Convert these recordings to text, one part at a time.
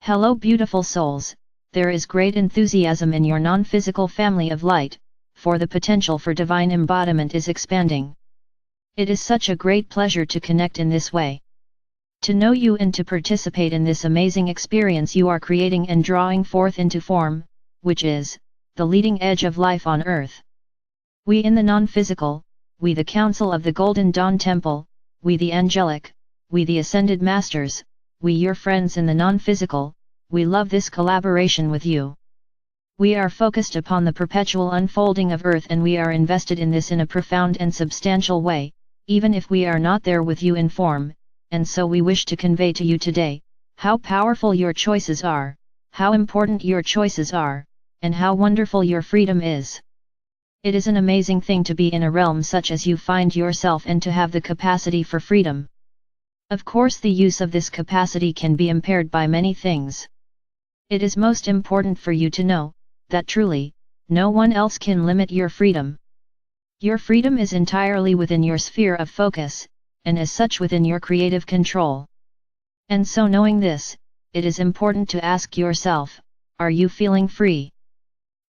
Hello beautiful souls, there is great enthusiasm in your non-physical family of light, for the potential for divine embodiment is expanding. It is such a great pleasure to connect in this way. To know you and to participate in this amazing experience you are creating and drawing forth into form, which is the leading edge of life on earth. We in the non-physical, we the Council of the Golden Dawn Temple, we the angelic, we the Ascended Masters, we your friends in the non-physical, we love this collaboration with you. We are focused upon the perpetual unfolding of Earth and we are invested in this in a profound and substantial way, even if we are not there with you in form, and so we wish to convey to you today, how powerful your choices are, how important your choices are, and how wonderful your freedom is. It is an amazing thing to be in a realm such as you find yourself and to have the capacity for freedom. Of course the use of this capacity can be impaired by many things. It is most important for you to know, that truly, no one else can limit your freedom. Your freedom is entirely within your sphere of focus, and as such within your creative control. And so knowing this, it is important to ask yourself, are you feeling free?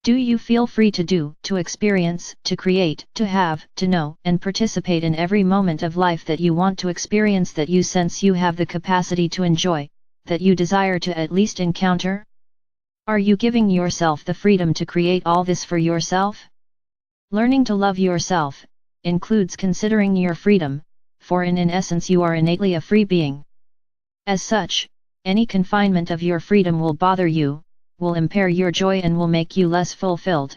Do you feel free to do, to experience, to create, to have, to know, and participate in every moment of life that you want to experience, that you sense you have the capacity to enjoy, that you desire to at least encounter? Are you giving yourself the freedom to create all this for yourself? Learning to love yourself includes considering your freedom, for in essence you are innately a free being. As such, any confinement of your freedom will bother you, will impair your joy and will make you less fulfilled.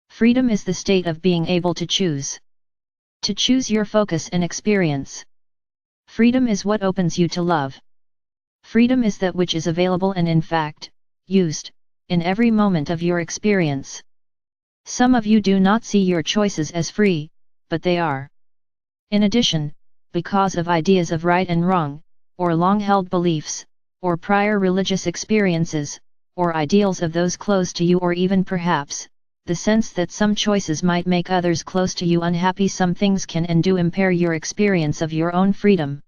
Freedom is the state of being able to choose. To choose your focus and experience. Freedom is what opens you to love. Freedom is that which is available and in fact, used, in every moment of your experience. Some of you do not see your choices as free, but they are. In addition, because of ideas of right and wrong, or long-held beliefs, or prior religious experiences, or ideals of those close to you, or even perhaps, the sense that some choices might make others close to you unhappy, some things can and do impair your experience of your own freedom.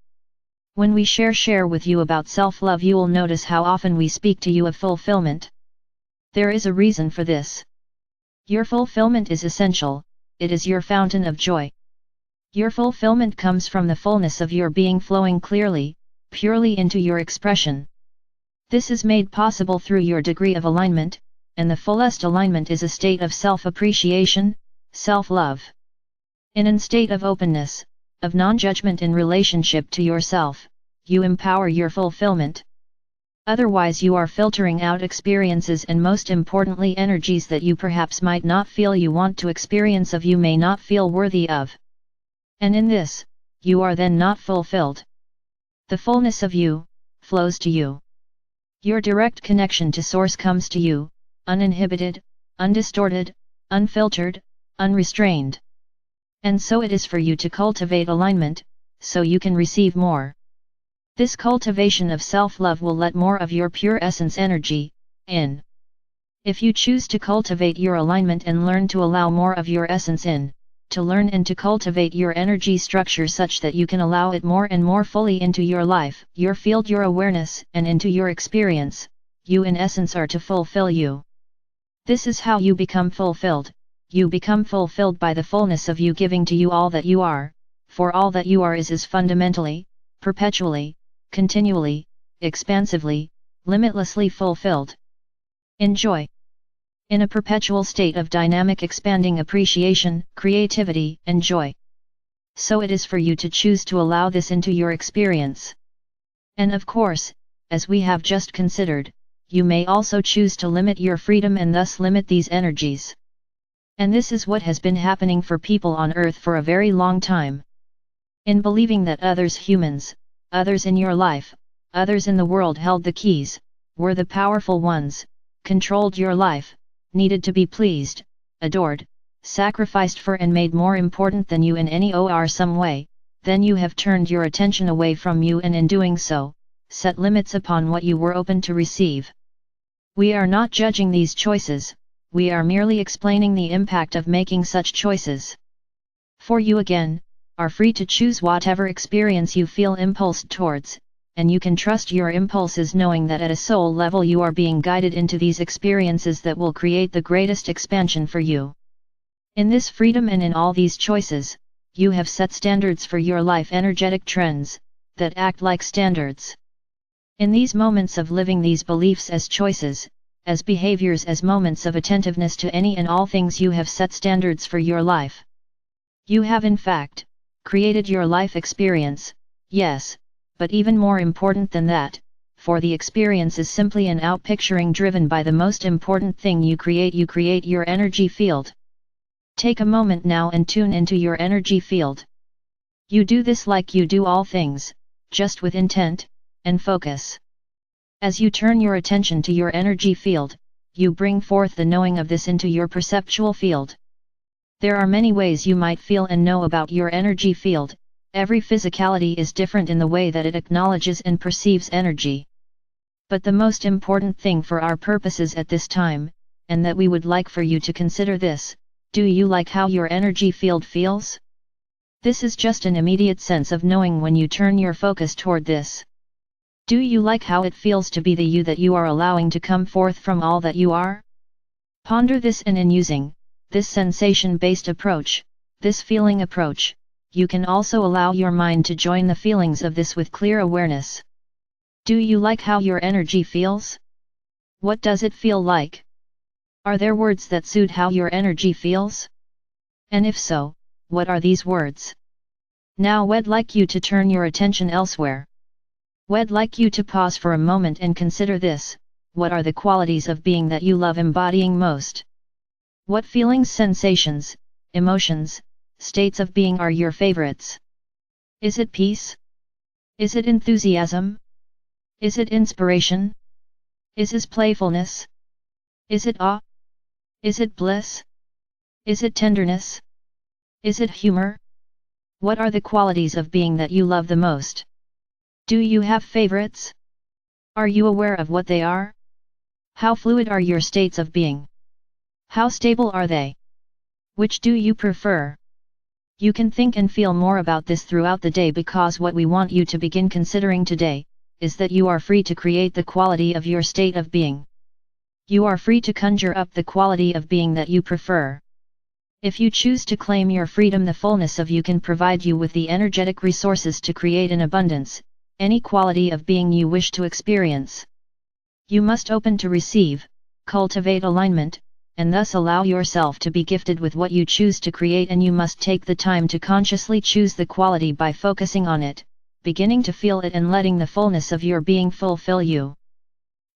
When we share with you about self-love, you will notice how often we speak to you of fulfillment. There is a reason for this. Your fulfillment is essential, it is your fountain of joy. Your fulfillment comes from the fullness of your being flowing clearly, purely into your expression. This is made possible through your degree of alignment, and the fullest alignment is a state of self-appreciation, self-love. In a state of openness, of non-judgment in relationship to yourself, you empower your fulfillment. Otherwise you are filtering out experiences and most importantly energies that you perhaps might not feel you want to experience, of you may not feel worthy of. And in this, you are then not fulfilled. The fullness of you flows to you. Your direct connection to Source comes to you, uninhibited, undistorted, unfiltered, unrestrained. And so it is for you to cultivate alignment, so you can receive more. This cultivation of self-love will let more of your pure essence energy in. If you choose to cultivate your alignment and learn to allow more of your essence in, to learn and to cultivate your energy structure such that you can allow it more and more fully into your life, your field, your awareness, and into your experience, you in essence are to fulfill you. This is how you become fulfilled. You become fulfilled by the fullness of you giving to you all that you are, for all that you are is fundamentally, perpetually, continually, expansively, limitlessly fulfilled. Enjoy. In a perpetual state of dynamic expanding appreciation, creativity, and joy. So it is for you to choose to allow this into your experience. And of course, as we have just considered, you may also choose to limit your freedom and thus limit these energies. And this is what has been happening for people on earth for a very long time. In believing that others, humans, others in your life, others in the world held the keys, were the powerful ones, controlled your life, needed to be pleased, adored, sacrificed for and made more important than you in any or some way, then you have turned your attention away from you and in doing so, set limits upon what you were open to receive. We are not judging these choices, we are merely explaining the impact of making such choices. For you again, are free to choose whatever experience you feel impulsed towards, and you can trust your impulses knowing that at a soul level you are being guided into these experiences that will create the greatest expansion for you. In this freedom and in all these choices, you have set standards for your life, energetic trends, that act like standards. In these moments of living these beliefs as choices, as behaviors, as moments of attentiveness to any and all things, you have set standards for your life. You have in fact, created your life experience, yes, but even more important than that, for the experience is simply an outpicturing driven by the most important thing you create your energy field. Take a moment now and tune into your energy field. You do this like you do all things, just with intent and focus. As you turn your attention to your energy field, you bring forth the knowing of this into your perceptual field. There are many ways you might feel and know about your energy field. Every physicality is different in the way that it acknowledges and perceives energy. But the most important thing for our purposes at this time, and that we would like for you to consider this: do you like how your energy field feels? This is just an immediate sense of knowing when you turn your focus toward this. Do you like how it feels to be the you that you are allowing to come forth from all that you are? Ponder this, and in using this sensation-based approach, this feeling approach, you can also allow your mind to join the feelings of this with clear awareness. Do you like how your energy feels? What does it feel like? Are there words that suit how your energy feels? And if so, what are these words? Now I'd like you to turn your attention elsewhere. I'd like you to pause for a moment and consider this: what are the qualities of being that you love embodying most? What feelings, sensations, emotions, states of being are your favorites? Is it peace? Is it enthusiasm? Is it inspiration? Is it playfulness? Is it awe? Is it bliss? Is it tenderness? Is it humor? What are the qualities of being that you love the most? Do you have favorites? Are you aware of what they are? How fluid are your states of being? How stable are they? Which do you prefer? You can think and feel more about this throughout the day, because what we want you to begin considering today is that you are free to create the quality of your state of being. You are free to conjure up the quality of being that you prefer. If you choose to claim your freedom, the fullness of you can provide you with the energetic resources to create in abundance any quality of being you wish to experience. You must open to receive, cultivate alignment, and thus allow yourself to be gifted with what you choose to create, and you must take the time to consciously choose the quality by focusing on it, beginning to feel it, and letting the fullness of your being fulfill you.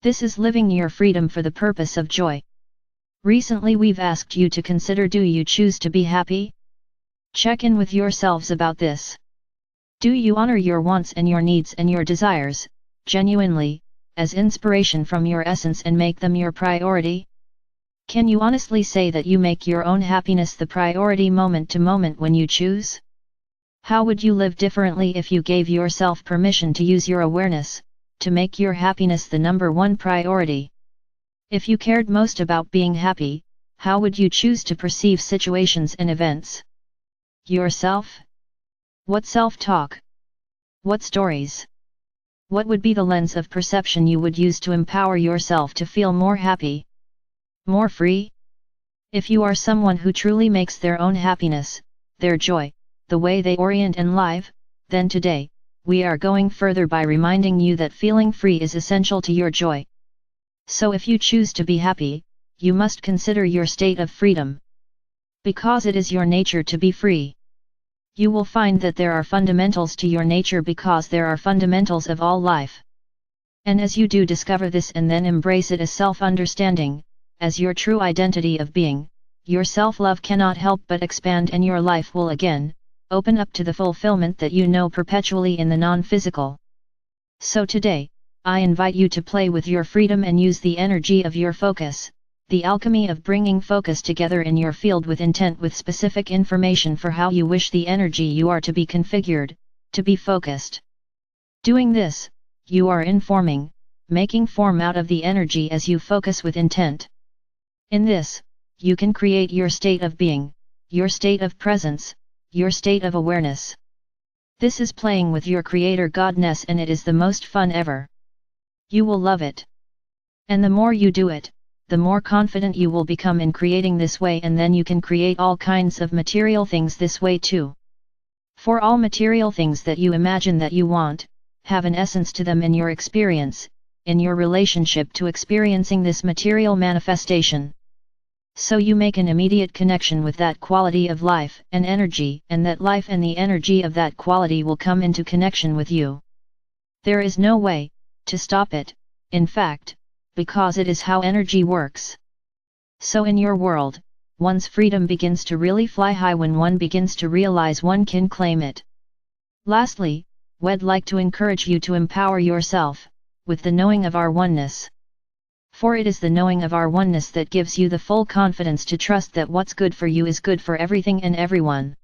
This is living your freedom for the purpose of joy. Recently we've asked you to consider: do you choose to be happy? Check in with yourselves about this. Do you honor your wants and your needs and your desires, genuinely, as inspiration from your essence, and make them your priority? Can you honestly say that you make your own happiness the priority moment to moment when you choose? How would you live differently if you gave yourself permission to use your awareness to make your happiness the number one priority? If you cared most about being happy, how would you choose to perceive situations and events? Yourself? What self-talk? What stories? What would be the lens of perception you would use to empower yourself to feel more happy? More free? If you are someone who truly makes their own happiness, their joy, the way they orient and live, then today, we are going further by reminding you that feeling free is essential to your joy. So if you choose to be happy, you must consider your state of freedom. Because it is your nature to be free. You will find that there are fundamentals to your nature, because there are fundamentals of all life. And as you do discover this and then embrace it as self-understanding, as your true identity of being, your self-love cannot help but expand, and your life will again open up to the fulfillment that you know perpetually in the non-physical. So today, I invite you to play with your freedom and use the energy of your focus, the alchemy of bringing focus together in your field with intent, with specific information for how you wish the energy you are to be configured, to be focused. Doing this, you are informing, making form out of the energy as you focus with intent. In this, you can create your state of being, your state of presence, your state of awareness. This is playing with your Creator Godness, and it is the most fun ever. You will love it. And the more you do it, the more confident you will become in creating this way, and then you can create all kinds of material things this way too. For all material things that you imagine that you want, have an essence to them in your experience, in your relationship to experiencing this material manifestation. So you make an immediate connection with that quality of life and energy, and that life and the energy of that quality will come into connection with you. There is no way to stop it, in fact, because it is how energy works. So in your world, one's freedom begins to really fly high when one begins to realize one can claim it. Lastly, we'd like to encourage you to empower yourself with the knowing of our oneness. For it is the knowing of our oneness that gives you the full confidence to trust that what's good for you is good for everything and everyone.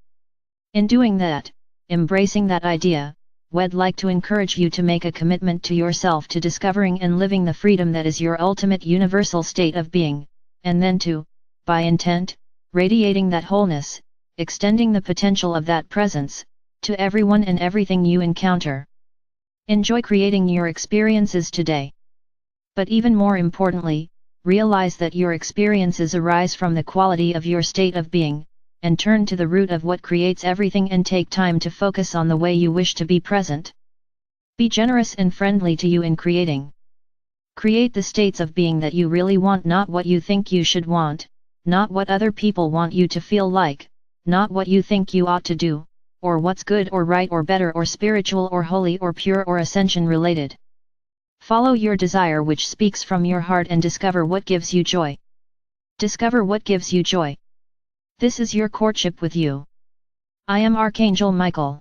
In doing that, embracing that idea, we'd like to encourage you to make a commitment to yourself to discovering and living the freedom that is your ultimate universal state of being, and then to, by intent, radiating that wholeness, extending the potential of that presence, to everyone and everything you encounter. Enjoy creating your experiences today. But even more importantly, realize that your experiences arise from the quality of your state of being, and turn to the root of what creates everything and take time to focus on the way you wish to be present. Be generous and friendly to you in creating. Create the states of being that you really want, not what you think you should want, not what other people want you to feel like, not what you think you ought to do, or what's good or right or better or spiritual or holy or pure or ascension related. Follow your desire which speaks from your heart and discover what gives you joy. Discover what gives you joy. This is your courtship with you. I am Archangel Michael.